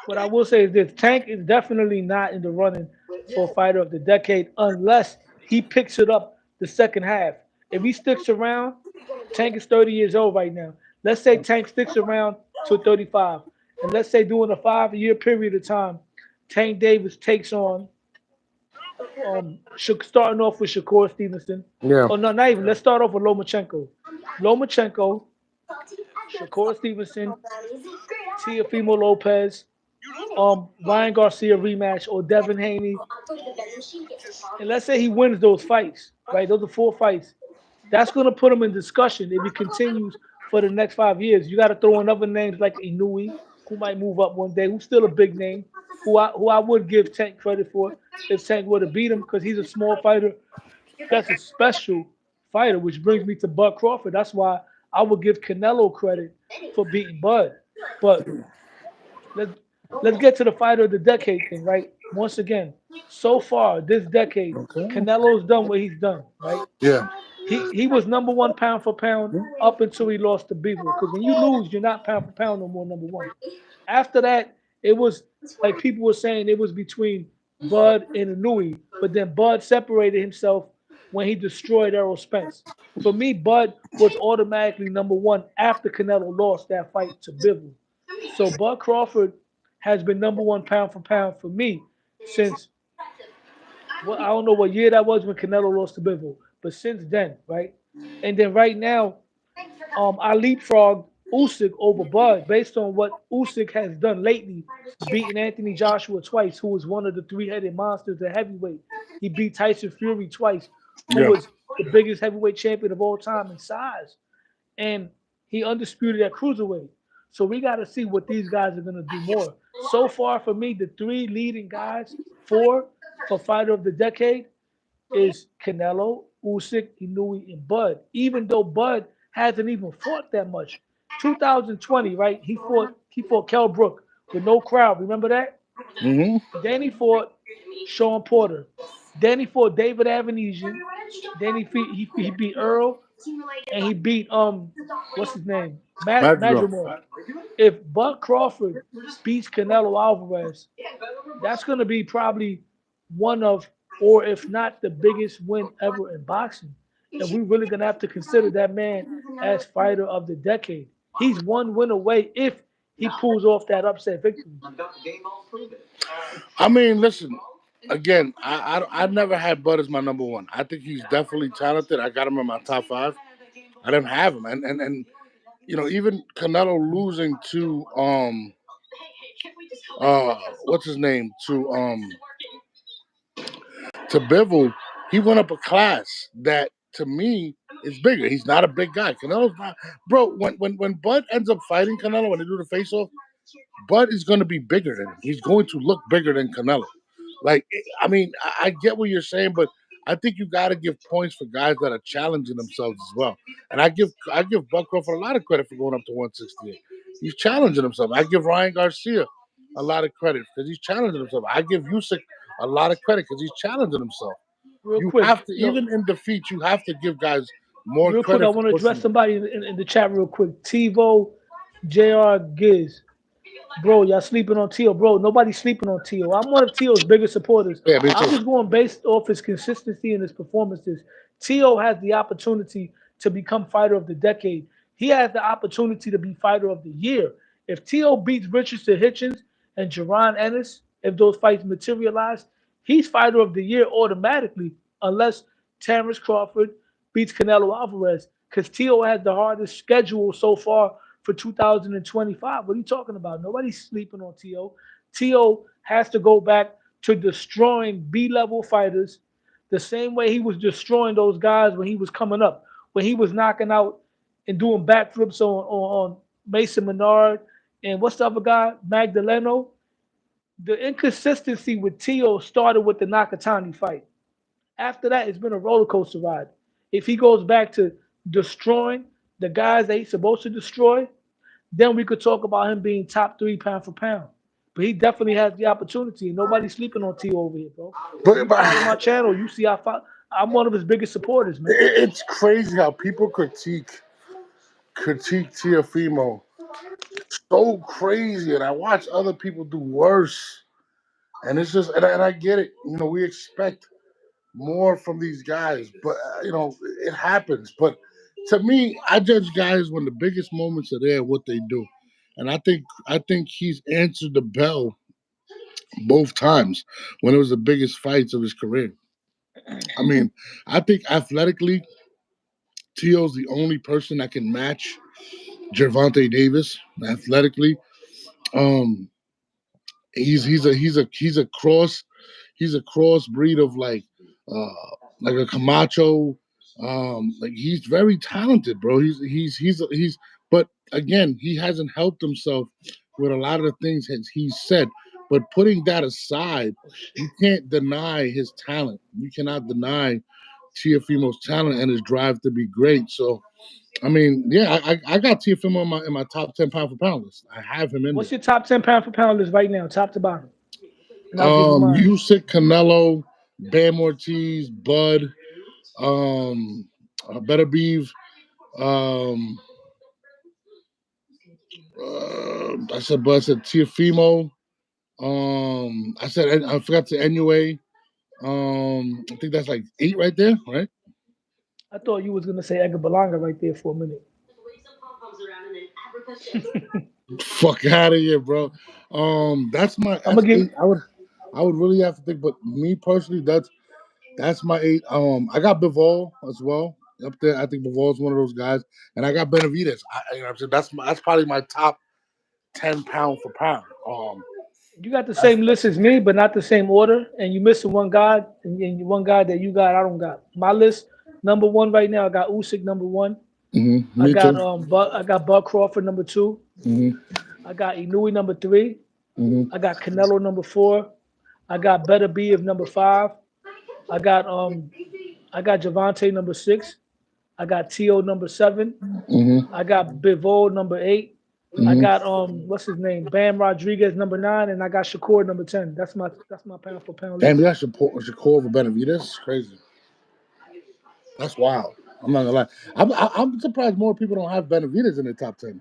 What I will say is this: Tank is definitely not in the running for fighter of the decade unless he picks it up the second half. If he sticks around, Tank is 30 years old right now. Let's say Tank sticks around to 35, and let's say during a 5 year period of time, Tank Davis takes on starting off with Shakur Stevenson.
Yeah.
Oh no, not even. Let's start off with Lomachenko. Lomachenko, Shakur Stevenson, Teofimo Lopez, Ryan Garcia rematch, or Devin Haney. And let's say he wins those fights, right? Those are four fights. That's going to put him in discussion if he continues for the next 5 years. You got to throw in other names like Inui, who might move up one day, who's still a big name, who I would give Tank credit for if Tank were to beat him because he's a small fighter. That's a special fighter, which brings me to Bud Crawford. That's why I would give Canelo credit for beating Bud. But let's let's get to the fighter of the decade thing, right? Once again, so far this decade,
Okay.
Canelo's done what he's done, right?
Yeah.
He was number one pound for pound up until he lost to Bivol. Because when you lose, you're not pound for pound no more, number one. After that, it was like people were saying it was between Bud and Inui, but then Bud separated himself when he destroyed Errol Spence. For me, Bud was automatically number one after Canelo lost that fight to Bivol. So Bud Crawford has been number one pound for pound for me since I don't know what year that was when Canelo lost to Bivol, but since then, right? And then right now, I leapfrogged Usyk over Bud based on what Usyk has done lately, beating Anthony Joshua twice, who was one of the three-headed monsters at heavyweight. He beat Tyson Fury twice, who
Yeah.
was the biggest heavyweight champion of all time in size, and he undisputed at cruiserweight. So we got to see what these guys are gonna do more. So far, for me, the three leading guys, four for fighter of the decade, is Canelo, Usyk, Inui, and Bud. Even though Bud hasn't even fought that much. 2020, right? He fought Kell Brook with no crowd. Remember that?
Hmm.
Then he fought Sean Porter. Then he fought David Avanesian. Then he beat Earl, and he beat what's his name,
Madrigal.
Madrimore. If Bud Crawford beats Canelo Alvarez, that's going to be probably one of, or if not the biggest win ever in boxing. And we're really going to have to consider that man as fighter of the decade. He's one win away if he pulls off that upset victory.
I mean, listen. Again, I never had Bud as my number one. I think he's definitely talented. I got him in my top five. I didn't have him, and even Canelo losing what's his name to Bivol, he went up a class that to me is bigger. He's not a big guy. Canelo's not, bro. When Bud ends up fighting Canelo when they do the face off, Bud is going to be bigger than him. He's going to look bigger than Canelo. Like, I mean, I get what you're saying, but I think you got to give points for guys that are challenging themselves as well. And I give Buck Crawford a lot of credit for going up to 168. He's challenging himself. I give Ryan Garcia a lot of credit because he's challenging himself. I give Usyk a lot of credit because he's challenging himself.
Real
You
quick,
have to,
yo,
even in defeat, you have to give guys more
real quick, I
credit for
want to address
pushing.
somebody in the chat real quick. TiVo, JR Giz. Bro, y'all sleeping on Tio. Bro, nobody's sleeping on Tio. I'm one of Tio's biggest supporters.
Yeah, me
I'm
too.
just going based off his consistency and his performances. Tio has the opportunity to become fighter of the decade. He has the opportunity to be fighter of the year. If Tio beats Richardson Hitchens and Jerron Ennis, if those fights materialize, he's fighter of the year automatically, unless Terrence Crawford beats Canelo Alvarez. Because Tio has the hardest schedule so far for 2025. What are you talking about? Nobody's sleeping on T.O. T.O. has to go back to destroying B-level fighters the same way he was destroying those guys when he was coming up, when he was knocking out and doing backflips on Mason Menard and what's the other guy, Magdaleno. The inconsistency with T.O. started with the Nakatani fight. After that, it's been a roller coaster ride. If he goes back to destroying the guys that he's supposed to destroy, then we could talk about him being top three pound for pound. But he definitely has the opportunity. Nobody's sleeping on T over here, bro. If
But,
you follow my channel, you see I'm one of his biggest supporters, man.
it's crazy how people critique Tiafimo so crazy, and I watch other people do worse. And it's just, and I get it. We expect more from these guys, but it happens. But to me, I judge guys when the biggest moments are there, what they do, and I think he's answered the bell both times when it was the biggest fights of his career. I mean, I think athletically, Tio's the only person that can match Gervonta Davis athletically. Um, he's a crossbreed of like a Camacho. Like he's very talented, bro. He's but again, he hasn't helped himself with a lot of the things that he's said. But putting that aside,
Oh shit.
you can't deny his talent. You cannot deny Tiafimo's talent and his drive to be great. So I mean, yeah, I got Tiafimo in my top 10 pound for pound list. I have him in
What's
there.
your top 10 pound for pound list right now, top to bottom? And I'll give you mine.
Usyk, Canelo, Bam Ortiz, Bud, Better Beef. Um, I said Bud. I said Tiafimo. I forgot to Anyway. I think that's like 8 right there, right?
I thought you was gonna say Edgar Belanga right there for a minute.
Fuck out of here, bro.
I'm gonna
That's
give
8. I would really have to think, but me personally, that's my 8. I got Bivol as well up there. I think Bivol's one of those guys, and I got Benavidez. I'm saying that's probably my top 10 pound for pound.
you got the
That's
same list as me, but not the same order, and you missing one guy, and one guy that you got, I don't got. My list, number one right now, I got Usyk number one.
me too.
I got Bud Crawford number two.
hmm
I got Inui number three.
hmm
I got Canelo number four. I got Better B of number five. I got I got Javante number six. I got T.O. number seven.
hmm
I got Bivol number eight. I
hmm
got what's his name? Bam Rodriguez number nine, and I got Shakur number 10. That's my pound for pound
Damn,
list.
you got Shakur over Benavidez. It's crazy. That's wild. I'm not gonna lie. I'm surprised more people don't have Benavidez in their top 10.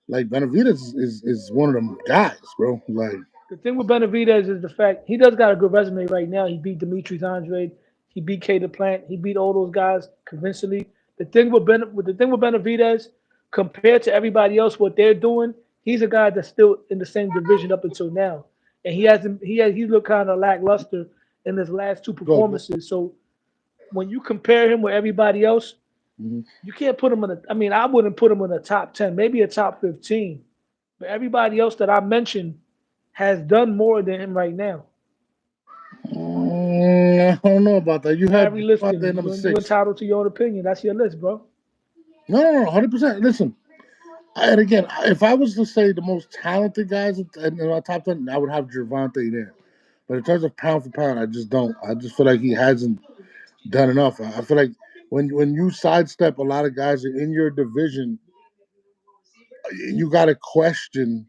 Like Benavidez is one of them guys, bro. Like,
The thing with Benavidez is the fact he does got a good resume right now. He beat Demetrius Andrade, he beat Cater Plant, he beat all those guys convincingly. The thing with Benavidez, compared to everybody else, what they're doing, he's a guy that's still in the same division up until now, and he looked kind of lackluster in his last two
go.
performances. So when you compare him with everybody else,
Mhm.
you can't put him in a. I mean, I wouldn't put him in a top 10, maybe a top 15. But everybody else that I mentioned has done more than him right now.
I don't know about that. You had
Harry
out there
Liston,
number
you
6.
entitled to your own opinion. That's your list, bro.
No, 100%. Listen, and again, if I was to say the most talented guys in my top 10, I would have Gervonta there. But in terms of pound for pound, I just don't. I just feel like he hasn't done enough. I feel like when you sidestep a lot of guys in your division, you got to question,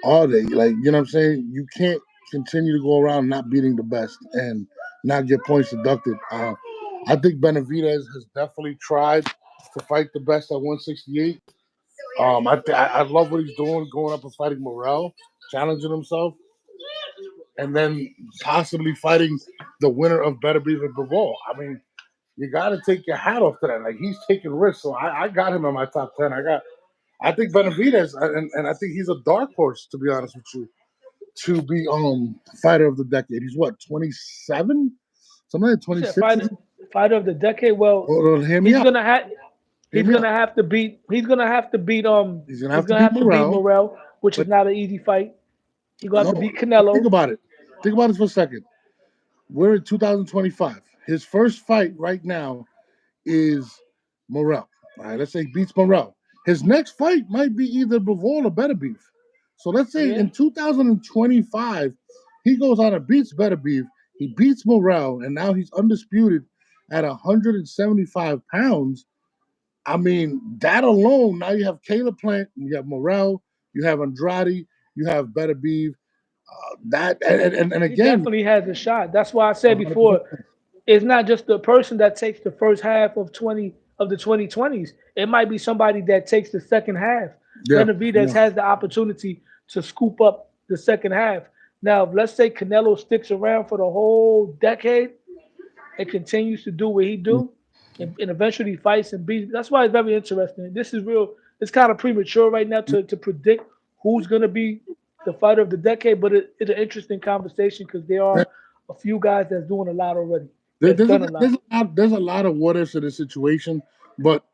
are they? Like, you know what I'm saying? You can't continue to go around not beating the best and not get points deducted. I think Benavidez has definitely tried to fight the best at 168. I love what he's doing, going up and fighting Morrell, challenging himself, and then possibly fighting the winner of Better Beef and Bivol. I mean, you got to take your hat off to that. Like, he's taking risks. So I got him in my top 10. I think Benavidez, and I think he's a dark horse, to be honest with you, to be fighter of the decade. He's what, 27? Something like
You said
26?
fighter of the decade. Well,
Well, hear me
he's
out.
gonna have
Hear
he's
me
gonna
out.
have to beat he's gonna have to beat
He's gonna
he's
have to
gonna
beat
have to beat
Morrell.
Morrell, which is
But
not an easy fight. He's gonna have to
no,
beat
but think
Canelo.
about it. Think about it for a second. We're in 2025. His first fight right now is Morrell. All right, let's say he beats Morrell. His next fight might be either Bivol or Better Beef. So let's say
Yeah,
in 2025, he goes on and beats Better Beef. He beats Morrell, and now he's undisputed at 175 pounds. I mean, that alone, now you have Caleb Plant, you have Morrell, you have Andrade, you have Better Beef. That and
he
again,
definitely has a shot. That's why I said before,
100%.
it's not just the person that takes the first half of 2020s. It might be somebody that takes the second half.
Yeah,
Benavidez
yeah.
has the opportunity to scoop up the second half. Now, if let's say Canelo sticks around for the whole decade and continues to do what he do, and eventually fights and beats. That's why it's very interesting. This is real. It's kind of premature right now to predict who's going to be the fighter of the decade, but it's an interesting conversation because there are a few guys that's doing a lot already.
There-
That's
There's a,
done a
there's
lot.
a lot there's a lot of what ifs in this situation, but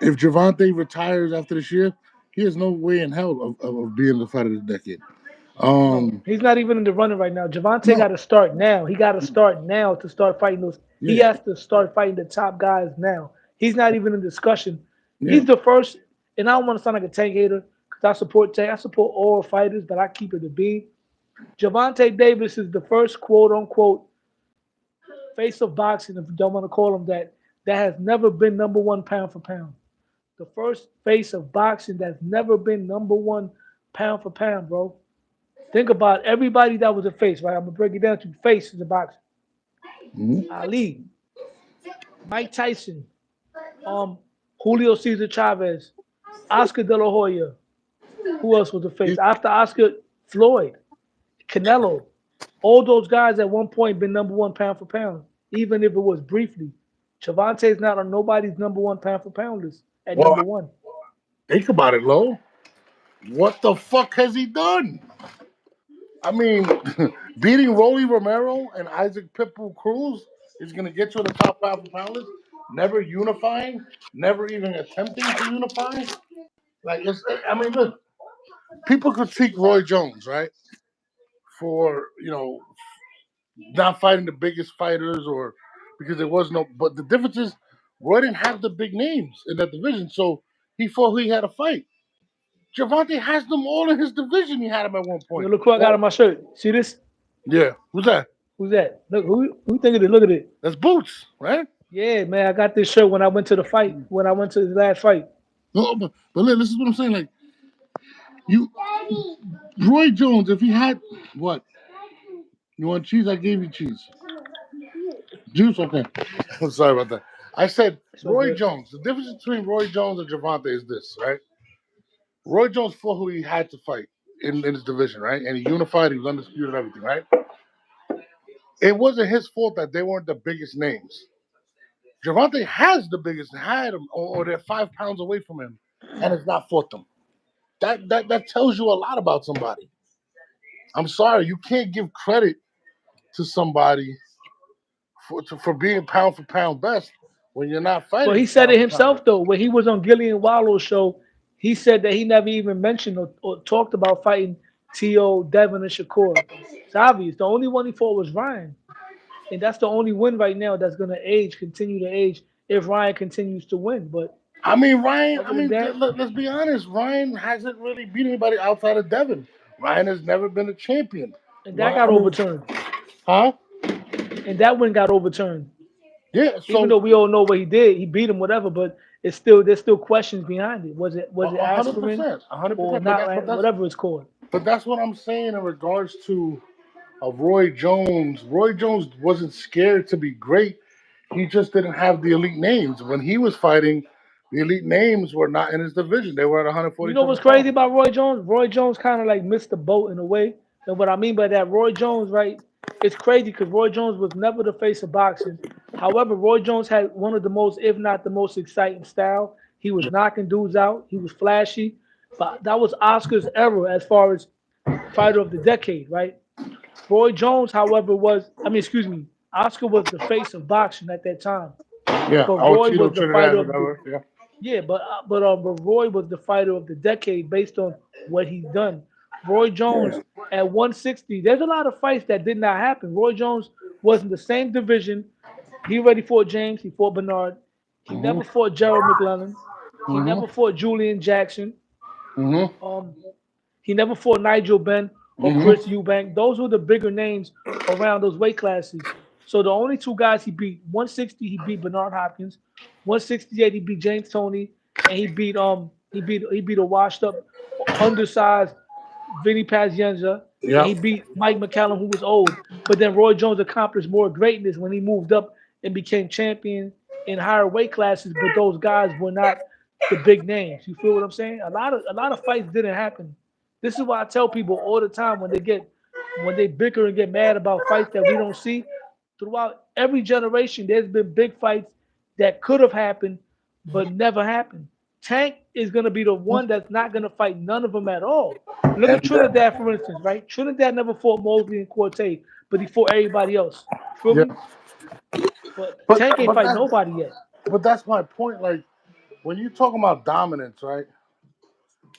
if Javante retires after this year, he has no way in hell of being the fighter of the decade.
No,
Um,
he's not even in the running right now. Javante
no,
got to start now. He got to start now to start fighting those. He
yeah,
has to start fighting the top guys now. He's not even in discussion.
yeah.
He's the first, and I don't want to sound like a Tank hater because I support Tank. I support all fighters, but I keep it a bean. Javante Davis is the first quote unquote face of boxing, if you don't want to call him that, that has never been number one pound for pound. The first face of boxing that's never been number one pound for pound, bro. Think about everybody that was a face, right? I'm gonna break it down to faces of boxing.
Mhm.
Ali, Mike Tyson, um, Julio Cesar Chavez, Oscar De La Hoya. Who else was a face?
You-
After Oscar, Floyd, Canelo. All those guys at one point been number one pound for pound, even if it was briefly. Chavante's not on nobody's number one pound for pound list at
Well,
number one.
think about it, Lo. What the fuck has he done? I mean, beating Rolly Romero and Isaac Pitbull Cruz is going to get you in the top pound for pound list. Never unifying, never even attempting to unify. Like, I mean, look, people critique Roy Jones, right? For, not fighting the biggest fighters or because there was no. But the difference is Roy didn't have the big names in that division, so he fought who he had to fight. Javante has them all in his division. He had him at one
Yo,
point.
look who I got on
Well,
my shirt. See this?
yeah, who's that?
Who's that? Look, who think of it? Look at it.
That's Boots, right?
Yeah, man, I got this shirt when I went to the fight. When I went to the last fight.
No, but look, this is what I'm saying. Like you, Roy Jones, if he had what you want cheese, I gave you cheese. Juice, okay. I'm sorry about that. I said
It's all
Roy
good.
Jones. The difference between Roy Jones and Javante is this, right? Roy Jones fought who he had to fight in his division, right? And he unified, he was undisputed, everything, right? It wasn't his fault that they weren't the biggest names. Javante has the biggest, had them, or they're 5 pounds away from him, and has not fought them. That tells you a lot about somebody. I'm sorry, you can't give credit to somebody for being pound for pound best when you're not
Well, he
fighting
said
pound
it
for pound
himself
best.
though. When he was on Gillian Wallow's show, he said that he never even mentioned or talked about fighting T.O., Devin, and Shakur. It's obvious. The only one he fought was Ryan. And that's the only win right now that's gonna continue to age if Ryan continues to win. But
I mean, Ryan. I
other than
mean,
that,
let's be honest. Ryan hasn't really beat anybody outside of Devin. Ryan has never been a champion.
and that
Right?
got
I mean,
overturned,
huh?
and that one got overturned.
Yeah.
Even
So
though we all know what he did, he beat him, whatever. But it's still there's still questions behind it. Was it
a hundred
aspirin
percent, a hundred
or
percent.
not? Whatever it's called.
But that's what I'm saying in regards to of Roy Jones. Roy Jones wasn't scared to be great. He just didn't have the elite names. When he was fighting, the elite names were not in his division. They were at
You know
147
what's crazy
pounds.
about Roy Jones? Roy Jones kind of like missed the boat in a way. And what I mean by that, Roy Jones, right? It's crazy because Roy Jones was never the face of boxing. However, Roy Jones had one of the most, if not the most exciting style. He was knocking dudes out. He was flashy. But that was Oscar's era as far as fighter of the decade, right? Roy Jones, however, excuse me, Oscar was the face of boxing at that time.
Yeah,
But
oh
Roy
Tito
was the
Trinidad,
fighter of the
whatever. Yeah.
yeah, but Roy was the fighter of the decade based on what he's done. Roy Jones at 160. There's a lot of fights that did not happen. Roy Jones was in the same division. He already fought James. He fought Bernard. He
Mhm.
never fought Gerald McClellan. He
Mhm.
never fought Julian Jackson.
Mhm.
Um, he never fought Nigel Benn or
Mhm.
Chris Eubank. Those were the bigger names around those weight classes. So the only two guys he beat, 160, he beat Bernard Hopkins. 168, he beat James Toney, and he beat a washed up, undersized Vinny Pazienza, and
Yep.
he beat Mike McCallum, who was old. But then Roy Jones accomplished more greatness when he moved up and became champion in higher weight classes. But those guys were not the big names. You feel what I'm saying? A lot of fights didn't happen. This is why I tell people all the time when they bicker and get mad about fights that we don't see. Throughout every generation, there's been big fights that could have happened but never happened. Tank is going to be the one that's not going to fight none of them at all. Look
And
at Trinidad, for instance, right? Trinidad never fought Mosley and Cortez, but he fought everybody else. Feel
yeah,
me? But
but
Tank ain't
but
fight
that
nobody yet.
but that's my point. Like when you talking about dominance, right?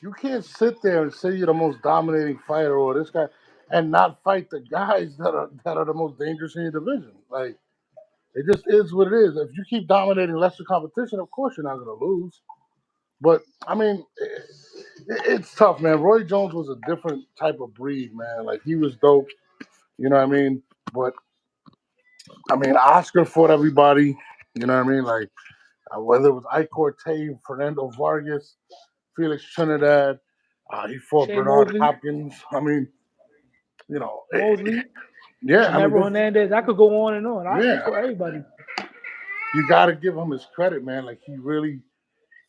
You can't sit there and say you're the most dominating fighter or this guy, and not fight the guys that are the most dangerous in your division. Like it just is what it is. If you keep dominating lesser competition, of course you're not going to lose. But I mean, it's tough, man. Roy Jones was a different type of breed, man. Like he was dope. You know what I mean? But I mean, Oscar fought everybody. You know what I mean? Like whether it was Ike Cortez, Fernando Vargas, Felix Trinidad, he fought
Shea
Bernard
Mosley,
Hopkins. I mean, you know,
Mosley,
yeah. I mean,
Canelo Hernandez. I could go on and on. Oscar
yeah.
for everybody.
You got to give him his credit, man. Like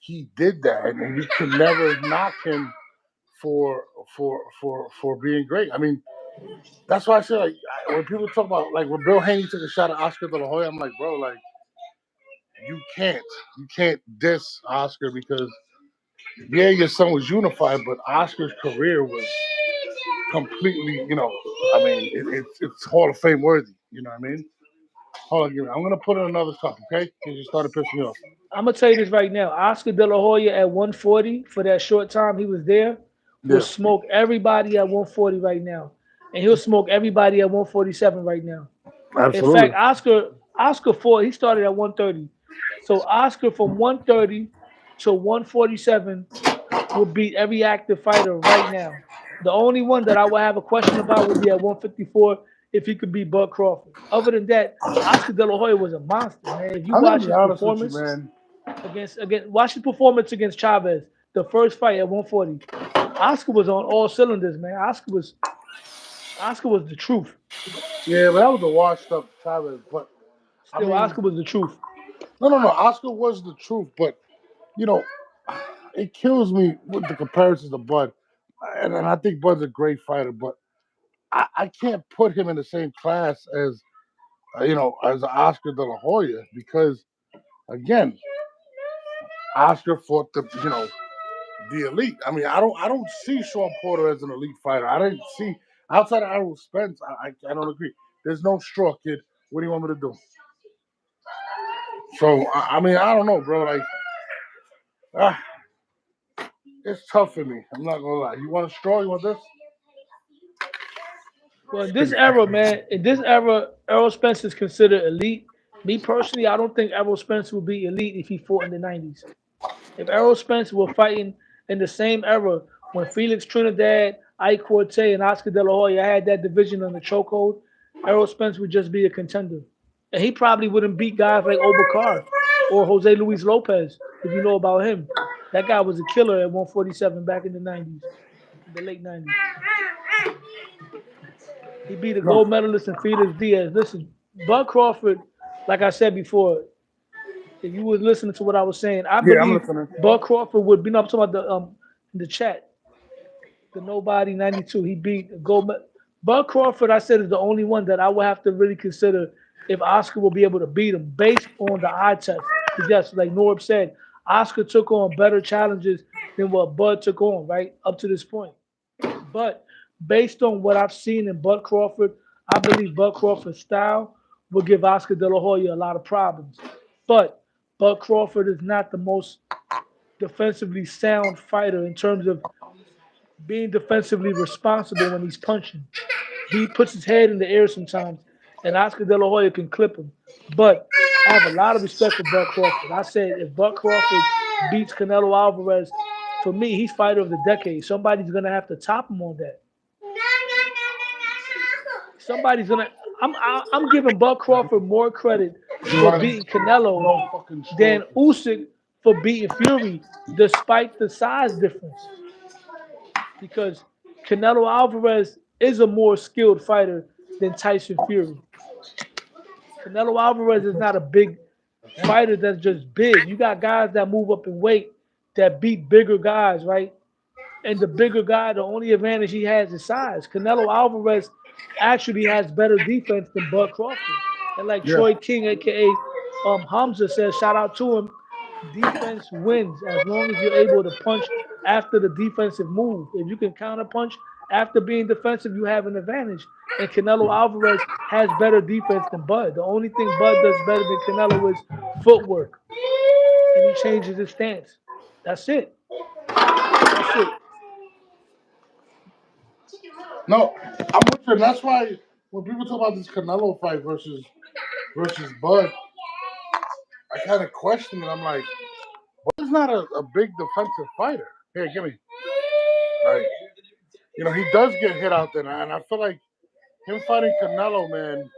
he did that, and you can never knock him for for being great. I mean, that's why I say like when people talk about like when Bill Haney took a shot at Oscar De La Hoya, I'm like, bro, like you can't diss Oscar because yeah, your son was unified, but Oscar's career was completely, I mean, it's Hall of Fame worthy. You know what I mean? Hold on, give me. I'm gonna put in another cup, okay? Because you started pissing me off.
I'm gonna tell you this right now. Oscar De La Hoya at 140 for that short time he was there will
Yeah,
smoke everybody at 140 right now, and he'll smoke everybody at 147 right now. In
absolutely.
fact, Oscar fought. He started at 130, so Oscar from 130 to 147 will beat every active fighter right now. The only one that I would have a question about would be at 154 if he could beat Bud Crawford. Other than that, Oscar De La Hoya was a monster, man. If you
I'm gonna
watch
be
his
honest with you,
performance
man.
against watch his performance against Chavez, the first fight at 140. Oscar was on all cylinders, man. Oscar was the truth.
Yeah, but that was a washed up Chavez. But I
Still,
mean,
Oscar was the truth.
no. Oscar was the truth, but you know, it kills me with the comparisons to Bud. And I think Bud's a great fighter, but I can't put him in the same class as as Oscar De La Hoya because again, Oscar fought the elite. I mean, I don't see Sean Porter as an elite fighter. I didn't see outside of Errol Spence. I don't agree. There's no straw kid. What do you want me to do? So I mean, I don't know, bro. Like, ah, it's tough for me. I'm not gonna lie. You want a straw? You want this?
Well, in this era, man, in this era, Errol Spence is considered elite. Me personally, I don't think Errol Spence would be elite if he fought in the 90s. If Errol Spence were fighting in the same era when Felix Trinidad, Ike Corte and Oscar De La Hoya had that division on the chokehold, Errol Spence would just be a contender. And he probably wouldn't beat guys like Obakar or Jose Luis Lopez, if you know about him. That guy was a killer at 147 back in the 90s, the late 90s. He beat a
No.
gold medalist in Felix Diaz. Listen, Bud Crawford, like I said before, if you was listening to what I was saying, I
Yeah, I'm
believe
listening.
Bud Crawford would be. No, I'm talking about in the chat, the Nobody 92. He beat a gold. Bud Crawford, I said, is the only one that I would have to really consider if Oscar will be able to beat him based on the eye test. Because yes, like Norb said, Oscar took on better challenges than what Bud took on, right? Up to this point. But based on what I've seen in Bud Crawford, I believe Bud Crawford's style will give Oscar De La Hoya a lot of problems. But Bud Crawford is not the most defensively sound fighter in terms of being defensively responsible when he's punching. He puts his head in the air sometimes, and Oscar De La Hoya can clip him. But I have a lot of respect for Bud Crawford. I said if Bud Crawford beats Canelo Alvarez, for me, he's fighter of the decade. Somebody's gonna have to top him on that. Somebody's gonna. I'm giving Bud Crawford more credit for beating Canelo
No fucking
than
story.
Usyk for beating Fury, despite the size difference. Because Canelo Alvarez is a more skilled fighter than Tyson Fury. Canelo Alvarez is not a big fighter that's just big. You got guys that move up in weight that beat bigger guys, right? And the bigger guy, the only advantage he has is size. Canelo Alvarez actually has better defense than Bud Crawford. And like
Yeah.
Troy King, aka Hamza, says, shout out to him. Defense wins as long as you're able to punch after the defensive move. If you can counter punch after being defensive, you have an advantage. And Canelo Alvarez has better defense than Bud. The only thing Bud does better than Canelo is footwork, and he changes his stance. That's it. That's it.
No, I'm with you. And that's why when people talk about this Canelo fight versus Bud, I kind of question it. I'm like, Bud's not a big defensive fighter. Here, give me. Right. You know, he does get hit out there, and I feel like him fighting Canelo, man,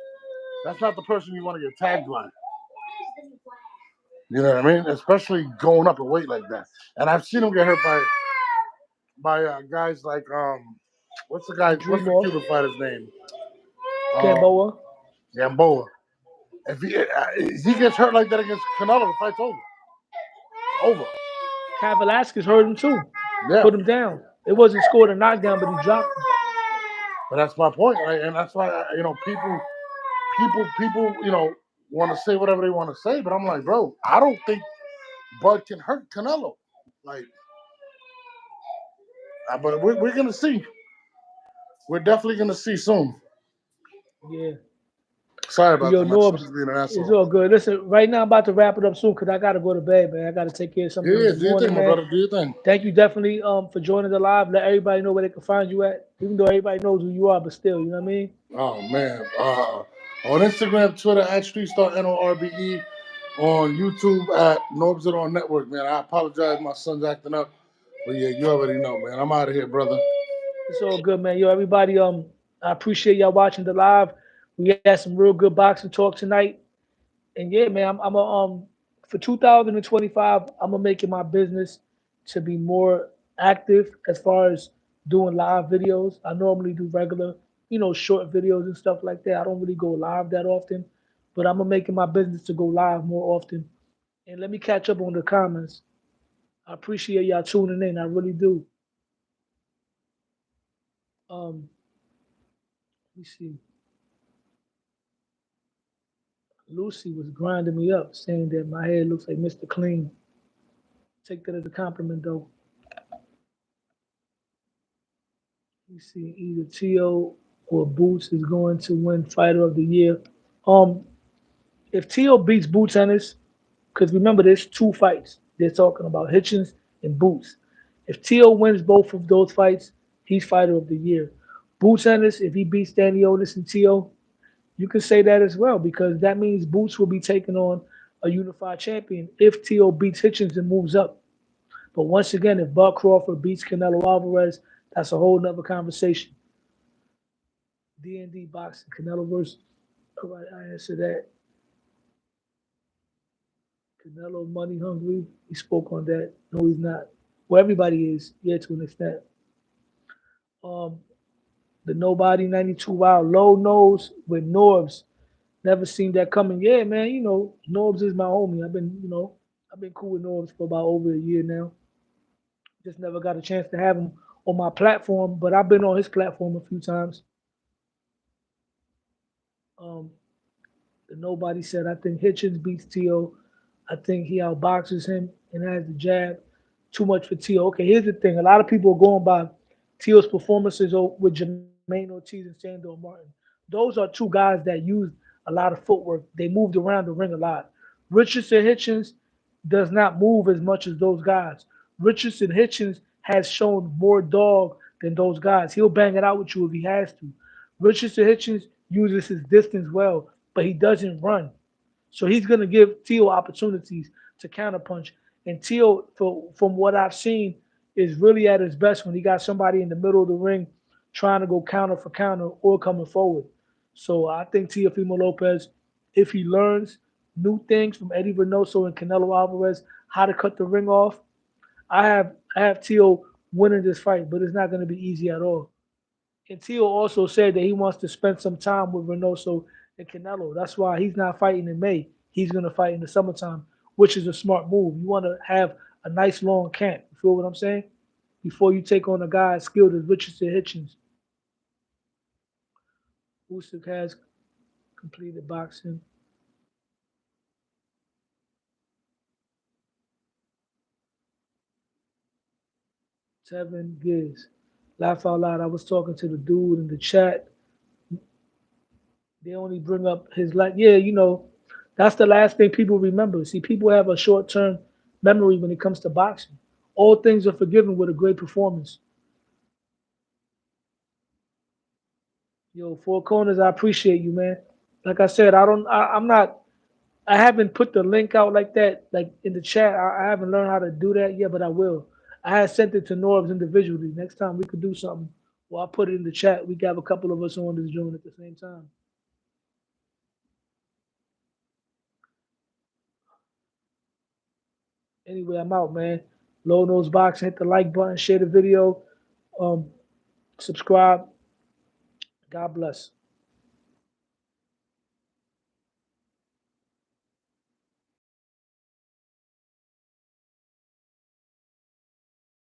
that's not the person you want to get tagged by. You know what I mean? Especially going up in weight like that. And I've seen him get hurt by guys like what's
Dream
the
off.
Cuban fighter's name?
Gamboa.
Gamboa. If he gets hurt like that against Canelo, the fight's over. Over.
Cat Velasquez hurt him too.
Yeah.
Put him down. It wasn't scored a knockdown, but he dropped him.
But that's my point, right? And that's why people, want to say whatever they want to say. But I'm like, bro, I don't think Bud can hurt Canelo. Like, but we're gonna see. We're definitely gonna see soon.
Yeah.
Sorry about
Yo,
that. My
Norbs,
son's being an
it's
asshole.
all good. Listen, right now I'm about to wrap it up soon because I gotta go to bed, man. I gotta take care of something in
Yeah,
the
do your
morning,
thing, my
man.
brother. Do your thing.
Thank you definitely for joining the live. Let everybody know where they can find you at. Even though everybody knows who you are, but still, you know what I mean?
Oh man. On Instagram, Twitter at StreetStar NORBE. On YouTube at Norbs It On Network, man. I apologize, my son's acting up. But yeah, you already know, man. I'm out of here, brother.
It's all good, man. Yo, everybody, I appreciate y'all watching the live. We had some real good boxing talk tonight. And yeah, man, I'm a for 2025, I'm gonna make it my business to be more active as far as doing live videos. I normally do regular, short videos and stuff like that. I don't really go live that often, but I'm gonna make it my business to go live more often. And let me catch up on the comments. I appreciate y'all tuning in. I really do. Let me see. Lucy was grinding me up, saying that my hair looks like Mr. Clean. Take that as a compliment, though. You see, either Tio or Boots is going to win Fighter of the Year. Um, if Tio beats Boots Ennis, because remember, there's two fights they're talking about, Hitchens and Boots. If Tio wins both of those fights, he's Fighter of the Year. Boots Ennis, if he beats Danny Otis and Tio, you can say that as well because that means Boots will be taking on a unified champion if Tio beats Hitchens and moves up. But once again, if Bud Crawford beats Canelo Alvarez, That's a whole nother conversation. D&D boxing, Canelo versus. All right, I answer that. Canelo money hungry. He spoke on that. No, he's not. Well, everybody is, yeah, to an extent. Um, the Nobody 92 Wow low nose with Norbs. Never seen that coming. Yeah, man. Norbs is my homie. I've been cool with Norbs for about over a year now. Just never got a chance to have him on my platform, but I've been on his platform a few times. Um, the Nobody said I think Hitchens beats T.O. I think he outboxes him and has the jab. Too much for T.O. Okay, here's the thing. A lot of people are going by T.O.'s performances with Jermaine Ortiz and Sandor Martin. Those are two guys that used a lot of footwork. They moved around the ring a lot. Richardson Hitchens does not move as much as those guys. Richardson Hitchens has shown more dog than those guys. He'll bang it out with you if he has to. Richardson Hitchens uses his distance well, but he doesn't run. So he's going to give Teal opportunities to counterpunch. And Teal, from what I've seen, is really at his best when he got somebody in the middle of the ring trying to go counter for counter or coming forward. So I think Teofimo Lopez, if he learns new things from Eddie Reynoso and Canelo Alvarez, how to cut the ring off, I have Teo winning this fight, but it's not going to be easy at all. And Teo also said that he wants to spend some time with Reynoso and Canelo. That's why he's not fighting in May. He's going to fight in the summertime, which is a smart move. You want to have a nice long camp. You feel what I'm saying? Before you take on a guy as skilled as Richardson Hitchens. Usyk has completed boxing. Seven years. Laugh out loud. I was talking to the dude in the chat. They only bring up his life. Yeah, that's the last thing people remember. See, people have a short term memory when it comes to boxing. All things are forgiven with a great performance. Yo, Four Corners, I appreciate you, man. Like I said, I'm not, I haven't put the link out like that, like in the chat. I haven't learned how to do that yet, but I will. I had sent it to Norbs individually. Next time we could do something. Well, I'll put it in the chat. We can have a couple of us on this joint at the same time. Anyway, I'm out, man. Low Nose Box, hit the like button, share the video, um, subscribe. God bless.